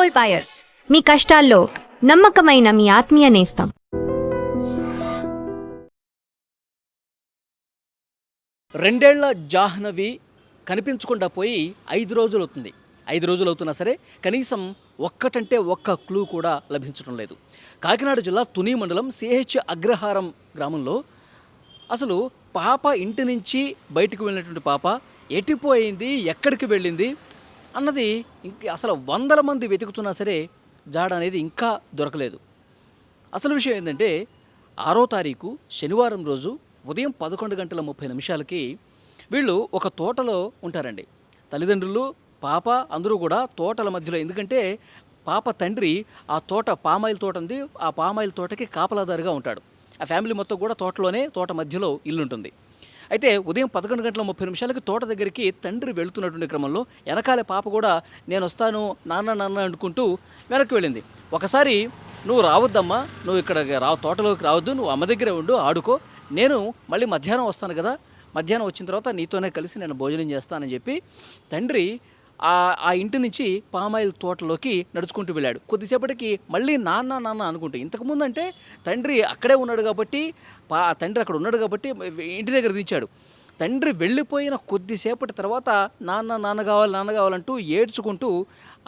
Gold buyers, మీ కష్టాల్లో నమ్మకమైన మీ ఆత్మీయ నేస్తం. రెండేళ్ల జాహ్నవి కనిపించకుండా పోయి 5 రోజులు అవుతుంది. 5 రోజులు అవుతున్నా సరే కనీసం ఒక్కటంటే ఒక్క క్లూ కూడా లభించడం లేదు. కాకినాడ జిల్లా తుని మండలం సిహెచ్ అగ్రహారం గ్రామంలో అసలు పాప ఇంటి నుంచి బయటకు వెళ్ళినటువంటి పాప ఎటుపోయింది, ఎక్కడికి వెళ్ళింది అన్నది అసలు వందల మంది వెతుకుతున్నా సరే జాడ అనేది ఇంకా దొరకలేదు. అసలు విషయం ఏంటంటే 6వ తారీఖు శనివారం రోజు ఉదయం 11:30 వీళ్ళు ఒక తోటలో ఉంటారండి. తల్లిదండ్రులు, పాప అందరూ కూడా తోటల మధ్యలో. ఎందుకంటే పాప తండ్రి ఆ తోట పామాయిల్ తోట ఉంది, ఆ పామాయిల్ తోటకి కాపలాదారుగా ఉంటాడు. ఆ ఫ్యామిలీ మొత్తం కూడా తోట మధ్యలో ఇల్లుంటుంది. అయితే ఉదయం 11:30 తోట దగ్గరికి తండ్రి వెళుతున్నటువంటి క్రమంలో వెనకాలే పాప కూడా నేను వస్తాను నాన్న అనుకుంటూ వెనక్కి వెళ్ళింది. ఒకసారి నువ్వు రావద్దమ్మా, నువ్వు ఇక్కడ తోటలోకి రావద్దు, నువ్వు అమ్మ దగ్గరే ఉండు, ఆడుకో, నేను మళ్ళీ మధ్యాహ్నం వస్తాను కదా, మధ్యాహ్నం వచ్చిన తర్వాత నీతోనే కలిసి నేను భోజనం చేస్తానని చెప్పి తండ్రి ఆ ఇంటి నుంచి పామాయిల్ తోటలోకి నడుచుకుంటూ వెళ్ళాడు. కొద్దిసేపటికి మళ్ళీ నాన్న అనుకుంటూ, ఇంతకుముందు అంటే తండ్రి అక్కడే ఉన్నాడు కాబట్టి తండ్రి అక్కడ ఉన్నాడు కాబట్టి ఇంటి దగ్గర దించాడు. తండ్రి వెళ్ళిపోయిన కొద్దిసేపటి తర్వాత నాన్న కావాలంటూ ఏడ్చుకుంటూ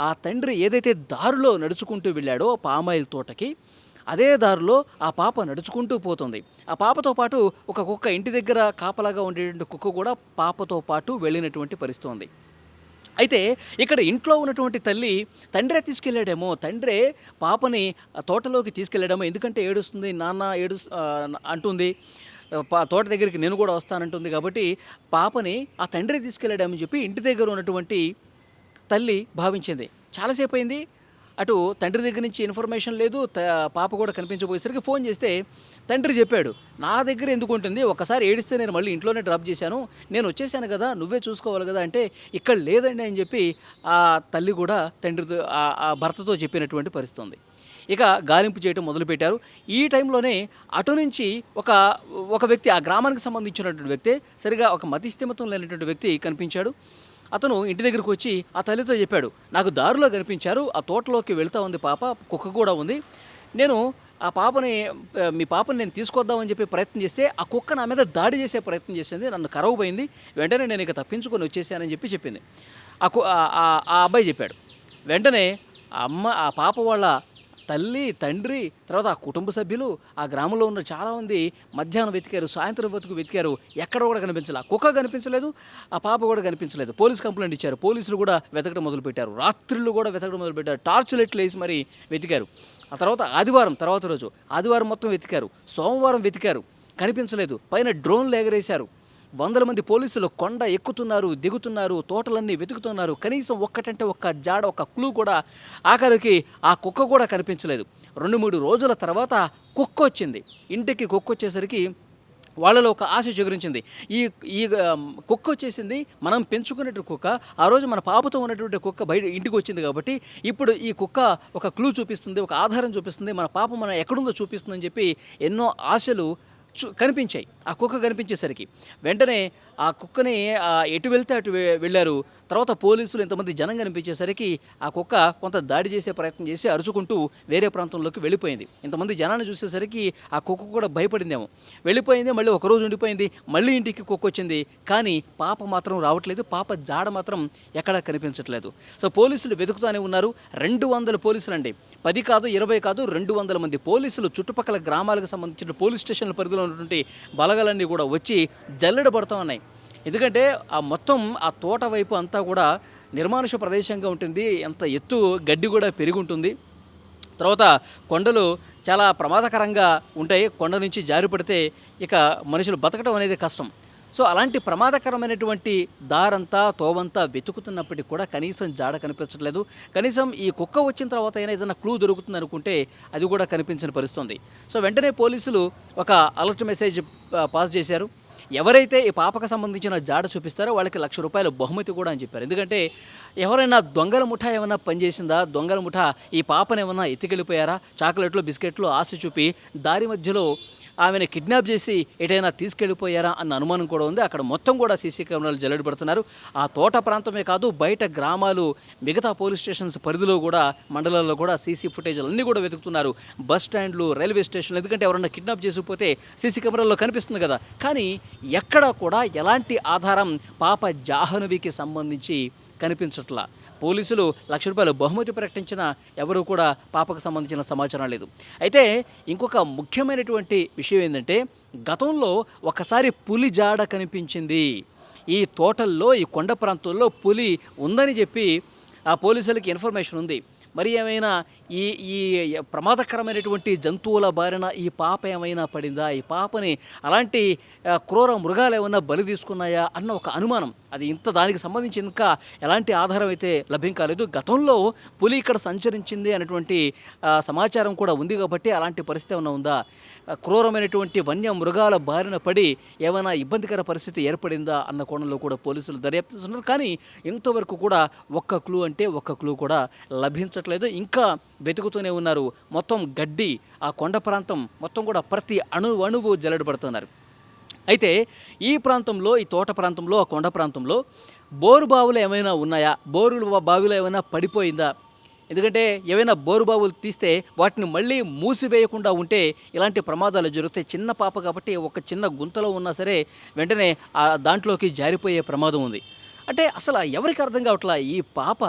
ఆ తండ్రి ఏదైతే దారిలో నడుచుకుంటూ వెళ్ళాడో పామాయిల్ తోటకి, అదే దారిలో ఆ పాప నడుచుకుంటూ పోతుంది. ఆ పాపతో పాటు ఒక కుక్క, ఇంటి దగ్గర కాపలాగా ఉండేటువంటి కుక్క కూడా పాపతో పాటు వెళ్ళినటువంటి పరిస్థితి ఉంది. అయితే ఇక్కడ ఇంట్లో ఉన్నటువంటి తల్లి తండ్రే తీసుకెళ్ళాడేమో, తండ్రే పాపని తోటలోకి తీసుకెళ్ళాడేమో, ఎందుకంటే ఏడుస్తుంది, నాన్న అంటుంది, తోట దగ్గరికి నేను కూడా వస్తానంటుంది కాబట్టి పాపని ఆ తండ్రి తీసుకెళ్ళాడేమని చెప్పి ఇంటి దగ్గర ఉన్నటువంటి తల్లి భావించింది. చాలాసేపు అయింది, అటు తండ్రి దగ్గర నుంచి ఇన్ఫర్మేషన్ లేదు, పాప కూడా కనిపించబోయేసరికి ఫోన్ చేస్తే తండ్రి చెప్పాడు, నా దగ్గర ఎందుకు ఉంటుంది, ఒకసారి ఏడిస్తే నేను మళ్ళీ ఇంట్లోనే డ్రాప్ చేశాను, నేను వచ్చేసాను కదా, నువ్వే చూసుకోవాలి కదా అంటే ఇక్కడ లేదండి అని చెప్పి ఆ తల్లి కూడా తండ్రితో ఆ భర్తతో చెప్పినటువంటి పరిస్థితి ఉంది. ఇక గాలింపు చేయడం మొదలుపెట్టారు. ఈ టైంలోనే అటు నుంచి ఒక వ్యక్తి, ఆ గ్రామానికి సంబంధించినటువంటి వ్యక్తి, సరిగా ఒక మతిస్థిమితం లేనటువంటి వ్యక్తి కనిపించాడు. అతను ఇంటి దగ్గరికి వచ్చి ఆ తల్లితో చెప్పాడు, నాకు దారిలో కనిపించారు, ఆ తోటలోకి వెళ్తూ ఉంది పాప, కుక్క కూడా ఉంది, నేను మీ పాపని నేను తీసుకొద్దామని చెప్పి ప్రయత్నం చేస్తే ఆ కుక్క నా మీద దాడి చేసే ప్రయత్నం చేసింది, నన్ను కరవబోయింది, వెంటనే నేను ఇక తప్పించుకొని వచ్చేసానని చెప్పింది. ఆ అబ్బాయి చెప్పాడు. వెంటనే ఆ పాప వాళ్ళ తల్లి, తండ్రి, తర్వాత ఆ కుటుంబ సభ్యులు, ఆ గ్రామంలో ఉన్న చాలామంది మధ్యాహ్నం వెతికారు, సాయంత్రం వెతికారు, ఎక్కడ కూడా కనిపించలేదు. ఆ కుక్క కనిపించలేదు, ఆ పాప కూడా కనిపించలేదు. పోలీస్ కంప్లైంట్ ఇచ్చారు, పోలీసులు కూడా వెతకడం మొదలుపెట్టారు, రాత్రులు కూడా వెతకడం మొదలుపెట్టారు, టార్చ్ లైట్లు వేసి మరీ వెతికారు. ఆ తర్వాత ఆదివారం మొత్తం వెతికారు, సోమవారం వెతికారు, కనిపించలేదు. పైన డ్రోన్లు ఎగరేశారు, వందల మంది పోలీసులు కొండ ఎక్కుతున్నారు, దిగుతున్నారు, తోటలన్నీ వెతుకుతున్నారు, కనీసం ఒక్కటంటే ఒక్క జాడ, ఒక్క క్లూ కూడా. ఆఖరికి ఆ కుక్క కూడా కనిపించలేదు. 2-3 రోజుల తర్వాత కుక్క వచ్చింది. ఇంటికి కుక్క వచ్చేసరికి వాళ్ళలో ఒక ఆశ చిగురించింది. ఈ కుక్క వచ్చేసింది, మనం పెంచుకునేటువంటి కుక్క, ఆ రోజు మన పాపతో ఉన్నటువంటి కుక్క బయట ఇంటికి వచ్చింది కాబట్టి ఇప్పుడు ఈ కుక్క ఒక క్లూ చూపిస్తుంది, ఒక ఆధారం చూపిస్తుంది, మన పాప మనం ఎక్కడుందో చూపిస్తుందని చెప్పి ఎన్నో ఆశలు కనిపించాయి. ఆ కుక్క కనిపించేసరికి వెంటనే ఆ కుక్కని ఎటు వెళ్తే అటు వెళ్ళారు. తర్వాత పోలీసులు ఇంతమంది జనం కనిపించేసరికి ఆ కుక్క కొంత దాడి చేసే ప్రయత్నం చేసి అరుచుకుంటూ వేరే ప్రాంతంలోకి వెళ్ళిపోయింది. ఇంతమంది జనాన్ని చూసేసరికి ఆ కుక్క కూడా భయపడిందేమో, వెళ్ళిపోయింది. మళ్ళీ ఒకరోజు ఉండిపోయింది, మళ్ళీ ఇంటికి కుక్క వచ్చింది, కానీ పాప మాత్రం రావట్లేదు, పాప జాడ మాత్రం ఎక్కడా కనిపించట్లేదు. సో పోలీసులు వెతుకుతూనే ఉన్నారు. 200 పోలీసులు అండి, 10 కాదు 20 కాదు, 200 మంది పోలీసులు చుట్టుపక్కల గ్రామాలకు సంబంధించిన పోలీస్ స్టేషన్ల పరిధిలో ఉన్నటువంటి బలగాలన్నీ కూడా వచ్చి జల్లెడ పడుతూ ఉన్నాయి. ఎందుకంటే ఆ తోట వైపు అంతా కూడా నిర్మానుష ప్రదేశంగా ఉంటుంది, ఎంత ఎత్తు గడ్డి కూడా పెరిగి ఉంటుంది. తర్వాత కొండలు చాలా ప్రమాదకరంగా ఉంటాయి, కొండ నుంచి జారి పడితే ఇక మనుషులు బతకడం అనేది కష్టం. సో అలాంటి ప్రమాదకరమైనటువంటి దారంతా తోవంతా వెతుకుతున్నప్పటికీ కూడా కనీసం జాడ కనిపించట్లేదు. కనీసం ఈ కుక్క వచ్చిన తర్వాత అయినా ఏదైనా క్లూ దొరుకుతుంది అనుకుంటే అది కూడా కనిపించిన పరిస్థితుంది. సో వెంటనే పోలీసులు ఒక అలర్ట్ మెసేజ్ పాస్ చేశారు. ఎవరైతే ఈ పాపకు సంబంధించిన జాడ చూపిస్తారో వాళ్ళకి ₹1,00,000 బహుమతి కూడా అని చెప్పారు. ఎందుకంటే ఎవరైనా దొంగల ముఠా ఏమైనా పనిచేసిందా, దొంగల ముఠా ఈ పాపను ఏమైనా ఎత్తుకెళ్ళిపోయారా, చాక్లెట్లు బిస్కెట్లు ఆశ చూపి దారి మధ్యలో ఆమెను కిడ్నాప్ చేసి ఎటైనా తీసుకెళ్ళిపోయారా అన్న అనుమానం కూడా ఉంది. అక్కడ మొత్తం కూడా సీసీ కెమెరాలు జల్లెడ పడుతున్నారు. ఆ తోట ప్రాంతమే కాదు, బయట గ్రామాలు, మిగతా పోలీస్ స్టేషన్స్ పరిధిలో కూడా, మండలాల్లో కూడా సీసీ ఫుటేజ్లు అన్నీ కూడా వెతుకుతున్నారు. బస్ స్టాండ్లు, రైల్వే స్టేషన్లు, ఎందుకంటే ఎవరన్నా కిడ్నాప్ చేసిపోతే సీసీ కెమెరాల్లో కనిపిస్తుంది కదా. కానీ ఎక్కడా కూడా ఎలాంటి ఆధారం పాప జాహ్నవికి సంబంధించి కనిపించట్లా. పోలీసులు ₹1,00,000 బహుమతి ప్రకటించిన ఎవరు కూడా పాపకు సంబంధించిన సమాచారం లేదు. అయితే ఇంకొక ముఖ్యమైనటువంటి విషయం ఏంటంటే, గతంలో ఒకసారి పులి జాడ కనిపించింది. ఈ తోటల్లో, ఈ కొండ ప్రాంతంలో పులి ఉందని చెప్పి ఆ పోలీసులకి ఇన్ఫర్మేషన్ ఉంది. మరి ఏమైనా ఈ ఈ ప్రమాదకరమైనటువంటి జంతువుల బారిన ఈ పాప ఏమైనా పడిందా? ఈ పాపని అలాంటి క్రూర మృగాలు ఏమైనా బలి తీసుకున్నాయా అన్న ఒక అనుమానం. అది దానికి సంబంధించి ఇంకా ఎలాంటి ఆధారం అయితే లభ్యం కాలేదు. గతంలో పులి ఇక్కడ సంచరించింది అనేటువంటి సమాచారం కూడా ఉంది కాబట్టి అలాంటి పరిస్థితి ఏమైనా ఉందా? క్రూరమైనటువంటి వన్య మృగాల బారిన పడి ఏమైనా ఇబ్బందికర పరిస్థితి ఏర్పడిందా అన్న కోణంలో కూడా పోలీసులు దర్యాప్తుస్తున్నారు. కానీ ఇంతవరకు కూడా ఒక్క క్లూ కూడా లభించట్లేదు. ఇంకా వెతుకుతూనే ఉన్నారు. మొత్తం గడ్డి, ఆ కొండ ప్రాంతం మొత్తం కూడా ప్రతి అణువు జల్లెడపడుతున్నారు. అయితే ఈ ప్రాంతంలో, ఈ తోట ప్రాంతంలో, ఆ కొండ ప్రాంతంలో బోరు బావులు ఏమైనా ఉన్నాయా? బావిలో ఏమైనా పడిపోయిందా? ఎందుకంటే ఏవైనా బోరు బావులు తీస్తే వాటిని మళ్ళీ మూసివేయకుండా ఉంటే ఇలాంటి ప్రమాదాలు జరుగుతాయి. చిన్న పాప కాబట్టి ఒక చిన్న గుంతలో ఉన్నా సరే వెంటనే దాంట్లోకి జారిపోయే ప్రమాదం ఉంది. అంటే అసలు ఎవరికి అర్థం కావట్లా, ఈ పాప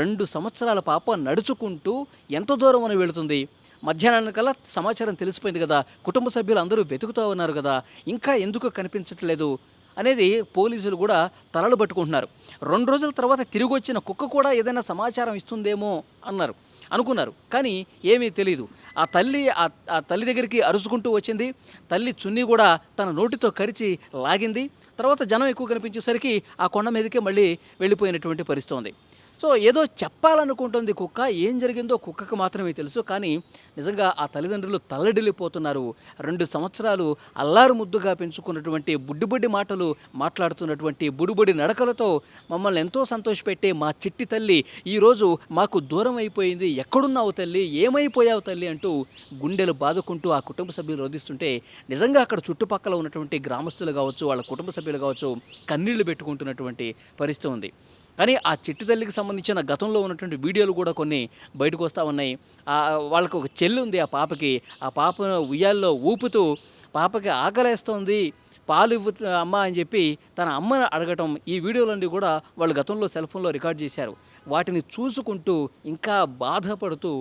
2 సంవత్సరాల పాప నడుచుకుంటూ ఎంత దూరం అని వెళుతుంది? మధ్యాహ్నానికల్లా సమాచారం తెలిసిపోయింది కదా, కుటుంబ సభ్యులు అందరూ వెతుకుతూ ఉన్నారు కదా, ఇంకా ఎందుకు కనిపించట్లేదు అనేది పోలీసులు కూడా తలలు పట్టుకుంటున్నారు. 2 రోజుల తర్వాత తిరిగి వచ్చిన కుక్క కూడా ఏదైనా సమాచారం ఇస్తుందేమో అనుకున్నారు. కానీ ఏమీ తెలియదు. ఆ తల్లి దగ్గరికి అరుచుకుంటూ వచ్చింది. తల్లి చున్నీ కూడా తన నోటితో కరిచి లాగింది. తర్వాత జనం ఎక్కువ కనిపించేసరికి ఆ కొండ మీదకే మళ్ళీ వెళ్ళిపోయినటువంటి పరిస్థితి ఉంది. సో ఏదో చెప్పాలనుకుంటుంది కుక్క. ఏం జరిగిందో కుక్కకు మాత్రమే తెలుసు. కానీ నిజంగా ఆ తల్లిదండ్రులు తల్లడిల్లిపోతున్నారు. 2 సంవత్సరాలు అల్లారు ముద్దుగా పెంచుకున్నటువంటి బుడ్డి మాటలు మాట్లాడుతున్నటువంటి బుడిబుడి నడకలతో మమ్మల్ని ఎంతో సంతోషపెట్టే మా చిట్టి తల్లి ఈరోజు మాకు దూరం అయిపోయింది. ఎక్కడున్నావు తల్లి, ఏమైపోయావు తల్లి అంటూ గుండెలు బాదుకుంటూ ఆ కుటుంబ సభ్యులు రోధిస్తుంటే నిజంగా అక్కడ చుట్టుపక్కల ఉన్నటువంటి గ్రామస్తులు కావచ్చు, వాళ్ళ కుటుంబ సభ్యులు కావచ్చు, కన్నీళ్లు పెట్టుకుంటున్నటువంటి పరిస్థితి ఉంది. కానీ ఆ చిట్టి తల్లికి సంబంధించిన గతంలో ఉన్నటువంటి వీడియోలు కూడా కొన్ని బయటకు వస్తూ ఉన్నాయి. వాళ్ళకు ఒక చెల్లి ఉంది ఆ పాపకి. ఆ పాపను ఉయ్యాల్లో ఊపుతూ పాపకి ఆకలేస్తోంది, పాలు ఇవ్వు అమ్మ అని చెప్పి తన అమ్మను అడగటం, ఈ వీడియోలన్నీ కూడా వాళ్ళు గతంలో సెల్ ఫోన్లో రికార్డ్ చేశారు. వాటిని చూసుకుంటూ ఇంకా బాధపడుతూ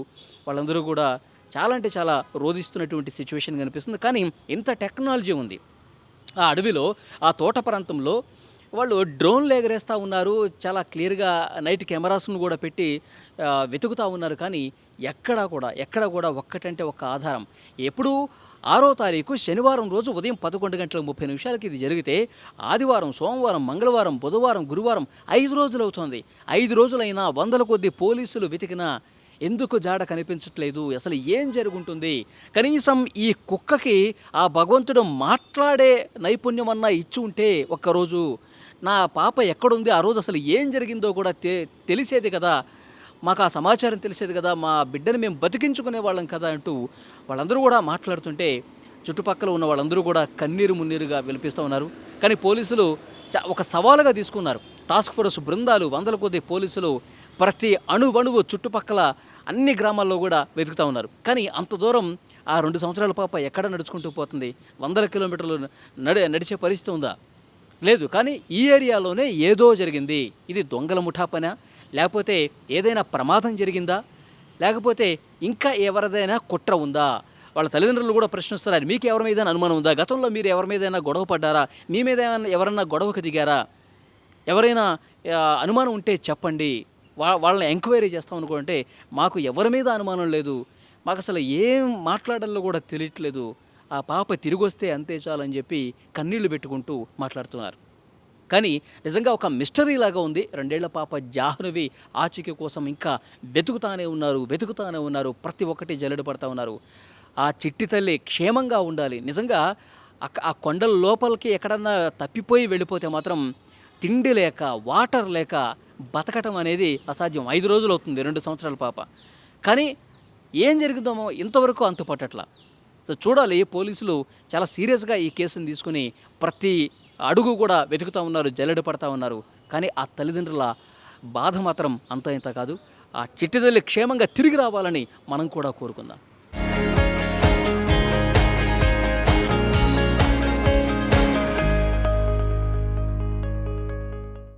వాళ్ళందరూ కూడా చాలా అంటే చాలా రోధిస్తున్నటువంటి సిచ్యువేషన్ కనిపిస్తుంది. కానీ ఇంత టెక్నాలజీ ఉంది ఆ అడవిలో, ఆ తోట ప్రాంతంలో. వాళ్ళు డ్రోన్లు ఎగరేస్తూ ఉన్నారు. చాలా క్లియర్గా నైట్ కెమెరాస్ను కూడా పెట్టి వెతుకుతూ ఉన్నారు. కానీ ఎక్కడ కూడా ఒక్కటంటే ఒక్క ఆధారం. ఎప్పుడు 6వ తారీఖు శనివారం రోజు ఉదయం 11:30 ఇది జరిగితే ఆదివారం, సోమవారం, మంగళవారం, బుధవారం, గురువారం 5 రోజులు అవుతోంది. 5 రోజులైనా వందల కొద్ది పోలీసులు వెతికినా ఎందుకు జాడ కనిపించట్లేదు? అసలు ఏం జరుగుంటుంది? కనీసం ఈ కుక్కకి ఆ భగవంతుడు మాట్లాడే నైపుణ్యం అన్నా ఇచ్చి ఉంటే ఒక్కరోజు నా పాప ఎక్కడుంది, ఆ రోజు అసలు ఏం జరిగిందో కూడా తెలిసేది కదా, మాకు ఆ సమాచారం తెలిసేది కదా, మా బిడ్డని మేము బతికించుకునే వాళ్ళం కదా అంటూ వాళ్ళందరూ కూడా మాట్లాడుతుంటే చుట్టుపక్కల ఉన్న వాళ్ళందరూ కూడా కన్నీరు మున్నీరుగా విలిపిస్తూ ఉన్నారు. కానీ పోలీసులు ఒక సవాలుగా తీసుకున్నారు. టాస్క్ ఫోర్స్ బృందాలు, వందల కొద్ది పోలీసులు ప్రతి అణువణువు చుట్టుపక్కల అన్ని గ్రామాల్లో కూడా వెతుకుతూ ఉన్నారు. కానీ అంత దూరం ఆ 2 సంవత్సరాల పాప ఎక్కడ నడుచుకుంటూ పోతుంది? 100 కిలోమీటర్లు నడిచే పరిస్థితి ఉందా? లేదు. కానీ ఈ ఏరియాలోనే ఏదో జరిగింది. ఇది దొంగల ముఠా పనా, లేకపోతే ఏదైనా ప్రమాదం జరిగిందా, లేకపోతే ఇంకా ఎవరిదైనా కుట్ర ఉందా? వాళ్ళ తల్లిదండ్రులు కూడా ప్రశ్నిస్తున్నారు. మీకు ఎవరి మీద అనుమానం ఉందా? గతంలో మీరు ఎవరి మీదైనా గొడవ పడ్డారా? మీ మీద ఎవరన్నా గొడవకు దిగారా? ఎవరైనా అనుమానం ఉంటే చెప్పండి, వాళ్ళని ఎంక్వైరీ చేస్తాం అనుకుంటే మాకు ఎవరి మీద అనుమానం లేదు, మాకు అసలు ఏం మాట్లాడాలో కూడా తెలియట్లేదు, ఆ పాప తిరిగి వస్తే అంతే చాలని చెప్పి కన్నీళ్లు పెట్టుకుంటూ మాట్లాడుతున్నారు. కానీ నిజంగా ఒక మిస్టరీ లాగా ఉంది. 2 ఏళ్ల పాప జాహ్నవి ఆచూకీ కోసం ఇంకా వెతుకుతానే ఉన్నారు. ప్రతి ఒక్కటి జల్లెడ పడతా ఉన్నారు. ఆ చిట్టి తల్లి క్షేమంగా ఉండాలి. నిజంగా ఆ కొండల లోపలికి ఎక్కడన్నా తప్పిపోయి వెళ్ళిపోతే మాత్రం తిండి లేక, వాటర్ లేక బతకటం అనేది అసాధ్యం. 5 రోజులు అవుతుంది 2 సంవత్సరాల పాప. కానీ ఏం జరిగిందో ఇంతవరకు అంతుపట్టట్లా. సో చూడాలి, పోలీసులు చాలా సీరియస్గా ఈ కేసుని తీసుకుని ప్రతి అడుగు కూడా వెతుకుతూ ఉన్నారు, జల్లెడ పడతా ఉన్నారు. కానీ ఆ తల్లిదండ్రుల బాధ మాత్రం అంత ఇంత కాదు. ఆ చిట్టి తల్లి క్షేమంగా తిరిగి రావాలని మనం కూడా కోరుకుందాం.